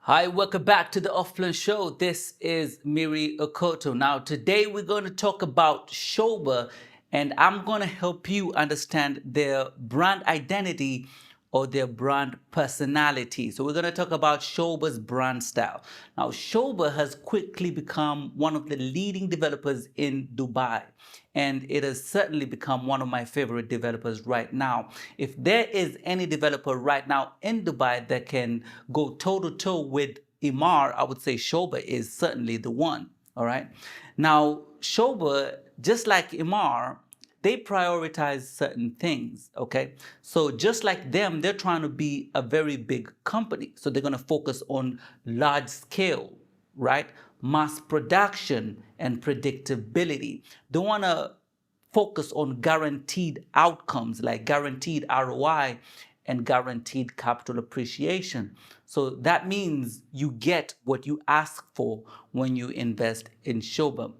Hi, welcome back to the Offline Show. This is Miri Okoto. Now, today we're going to talk about Sobha, and I'm going to help you understand their brand identity or their brand personality. So, we're going to talk about Sobha's brand style. Now, Sobha has quickly become one of the leading developers in Dubai, and it has certainly become one of my favorite developers right now. If there is any developer right now in Dubai that can go toe to toe with Imar, I would say Sobha is certainly the one. All right. Now, Sobha, just like Imar, they prioritize certain things. Okay. So just like them, they're trying to be a very big company. So they're going to focus on large scale, right? Mass production and predictability. They want to focus on guaranteed outcomes like guaranteed ROI and guaranteed capital appreciation. So that means you get what you ask for when you invest in Sobha.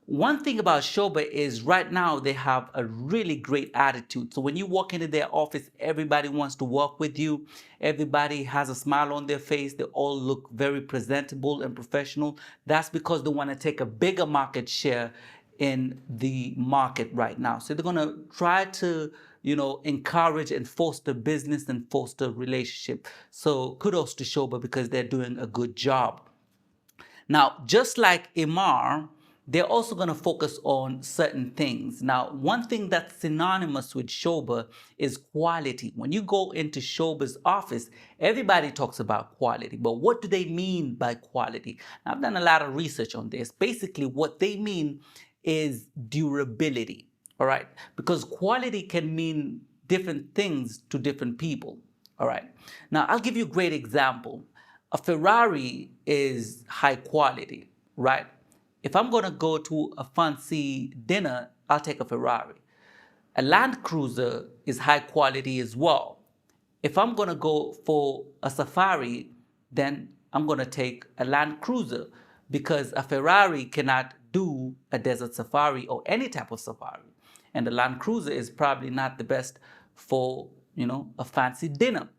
One thing about Sobha is right now they have a really great attitude. So when you walk into their office, everybody wants to work with you. Everybody has a smile on their face. They all look very presentable and professional. That's because they want to take a bigger market share in the market right now. So they're going to try to, encourage and foster business and foster relationship. So kudos to Sobha because they're doing a good job. Now, just like Imar, they're also going to focus on certain things. Now, one thing that's synonymous with Sobha is quality. When you go into Sobha's office, everybody talks about quality, but what do they mean by quality? Now, I've done a lot of research on this. Basically, what they mean is durability, all right? Because quality can mean different things to different people, all right? Now, I'll give you a great example. A Ferrari is high quality, right? If I'm going to go to a fancy dinner, I'll take a Ferrari. A Land Cruiser is high quality as well. If I'm going to go for a safari, then I'm going to take a Land Cruiser because a Ferrari cannot do a desert safari or any type of safari. And the Land Cruiser is probably not the best for, a fancy dinner.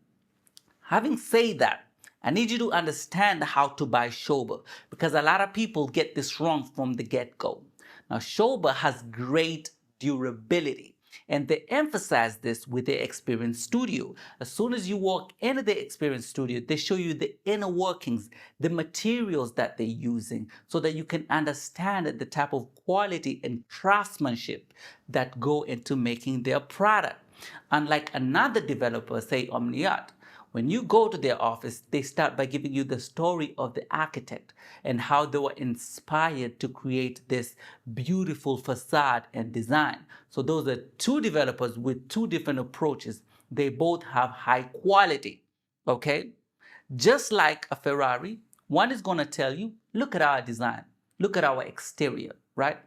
Having said that, I need you to understand how to buy Sobha because a lot of people get this wrong from the get-go. Now, Sobha has great durability and they emphasize this with their Experience Studio. As soon as you walk into the Experience Studio, they show you the inner workings, the materials that they're using so that you can understand the type of quality and craftsmanship that go into making their product. Unlike another developer, say Omniat, when you go to their office, they start by giving you the story of the architect and how they were inspired to create this beautiful facade and design. So those are two developers with two different approaches. They both have high quality, okay? Just like a Ferrari, one is going to tell you, look at our design, look at our exterior, right?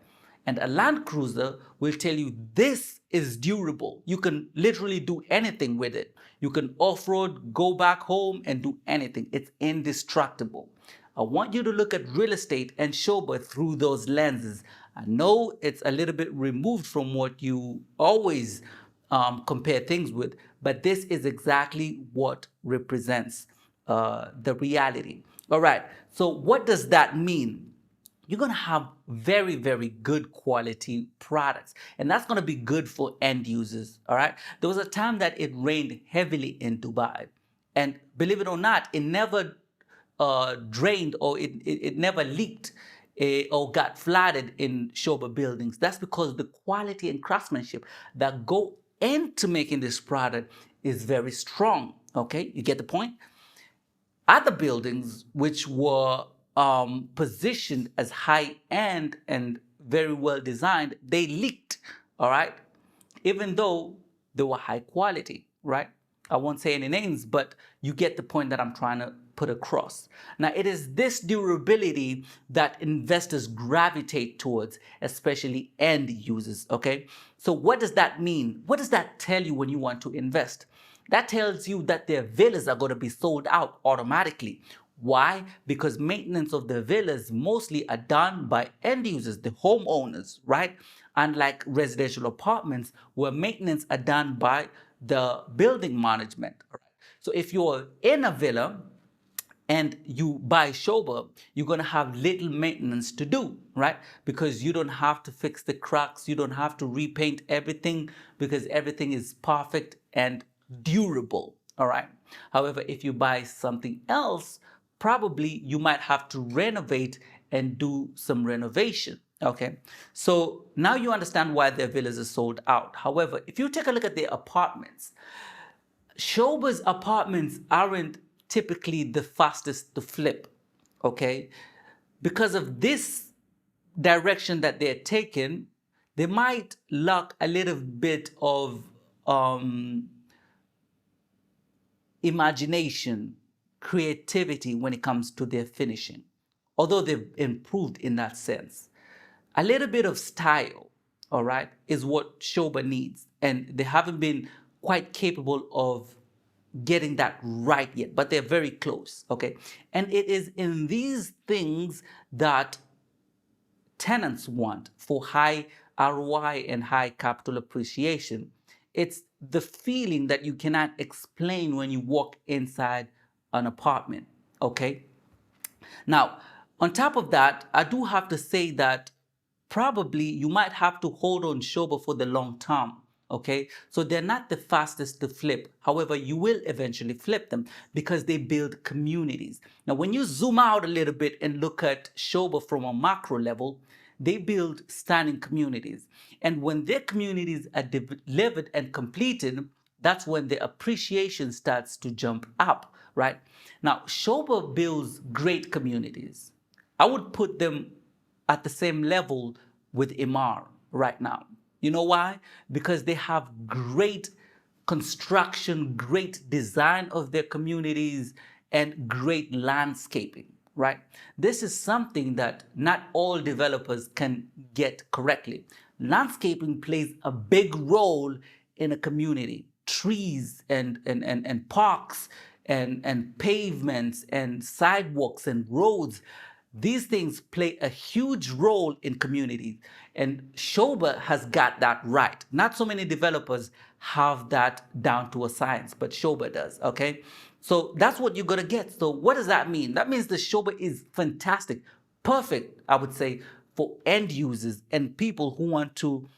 And a Land Cruiser will tell you this is durable. You can literally do anything with it. You can off-road, go back home and do anything. It's indestructible. I want you to look at real estate and Sobha through those lenses. I know it's a little bit removed from what you always compare things with, but this is exactly what represents the reality. All right, so what does that mean? You're going to have very, very good quality products. And that's going to be good for end users. All right. There was a time that it rained heavily in Dubai. And believe it or not, it never drained or it never leaked or got flooded in Sobha buildings. That's because the quality and craftsmanship that go into making this product is very strong. Okay. You get the point? Other buildings, which were positioned as high end and very well designed, they leaked, all right, even though they were high quality, right? I won't say any names, but you get the point that I'm trying to put across. Now, it is this durability that investors gravitate towards, especially end users, okay? So what does that mean? What does that tell you when you want to invest? That tells you that their villas are going to be sold out automatically. Why? Because maintenance of the villas mostly are done by end users, the homeowners, right? Unlike residential apartments where maintenance are done by the building management. Right? So if you're in a villa and you buy Sobha, you're going to have little maintenance to do, right? Because you don't have to fix the cracks, you don't have to repaint everything because everything is perfect and durable, all right? However, if you buy something else, probably you might have to renovate and do some renovation. Okay, so now you understand why their villas are sold out. However, if you take a look at their apartments, Showba's apartments aren't typically the fastest to flip, okay? Because of this direction that they're taking, they might lack a little bit of imagination, creativity when it comes to their finishing, although they've improved in that sense. A little bit of style, all right, is what Shoba needs. And they haven't been quite capable of getting that right yet, but they're very close, okay? And it is in these things that tenants want for high ROI and high capital appreciation. It's the feeling that you cannot explain when you walk inside an apartment, okay? Now, on top of that, I do have to say that probably you might have to hold on Shoba for the long term. Okay, so they're not the fastest to flip. However, you will eventually flip them because they build communities. Now, when you zoom out a little bit and look at Shoba from a macro level, they build stunning communities. And when their communities are delivered and completed, that's when the appreciation starts to jump up, right? Now, Shoba builds great communities. I would put them at the same level with Imar right now. You know why? Because they have great construction, great design of their communities, and great landscaping, right? This is something that not all developers can get correctly. Landscaping plays a big role in a community. Trees and parks and pavements and sidewalks and roads, these things play a huge role in communities, and Shoba has got that right. Not so many developers have that down to a science, but Shoba does, okay? So that's what you're gonna get. So what does that mean? That means the Shoba is fantastic, perfect, I would say, for end users and people who want to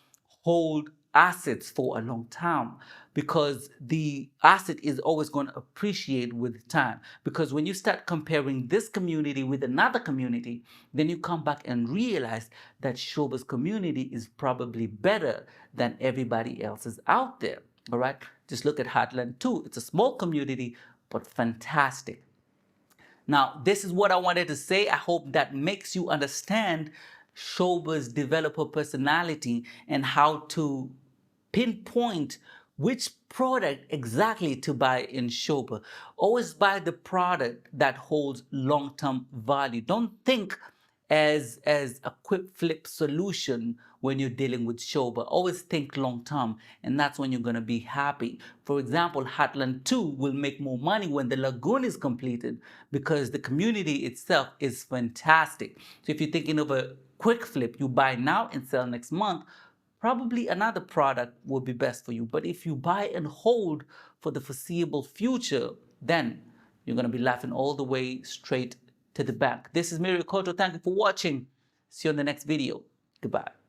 hold assets for a long time, because the asset is always going to appreciate with time. Because when you start comparing this community with another community, then you come back and realize that Shoba's community is probably better than everybody else's out there. All right, just look at Heartland 2. It's a small community, but fantastic. Now, this is what I wanted to say. I hope that makes you understand Shoba's developer personality and how to pinpoint which product exactly to buy in Shoba. Always buy the product that holds long-term value. Don't think as a quick flip solution when you're dealing with Shoba. Always think long term, and that's when you're going to be happy. For example, Heartland 2 will make more money when the lagoon is completed because the community itself is fantastic. So if you're thinking of a quick flip, you buy now and sell next month, probably another product will be best for you. But if you buy and hold for the foreseeable future, then you're going to be laughing all the way straight to the bank. This is Mary Koto. Thank you for watching. See you on the next video. Goodbye.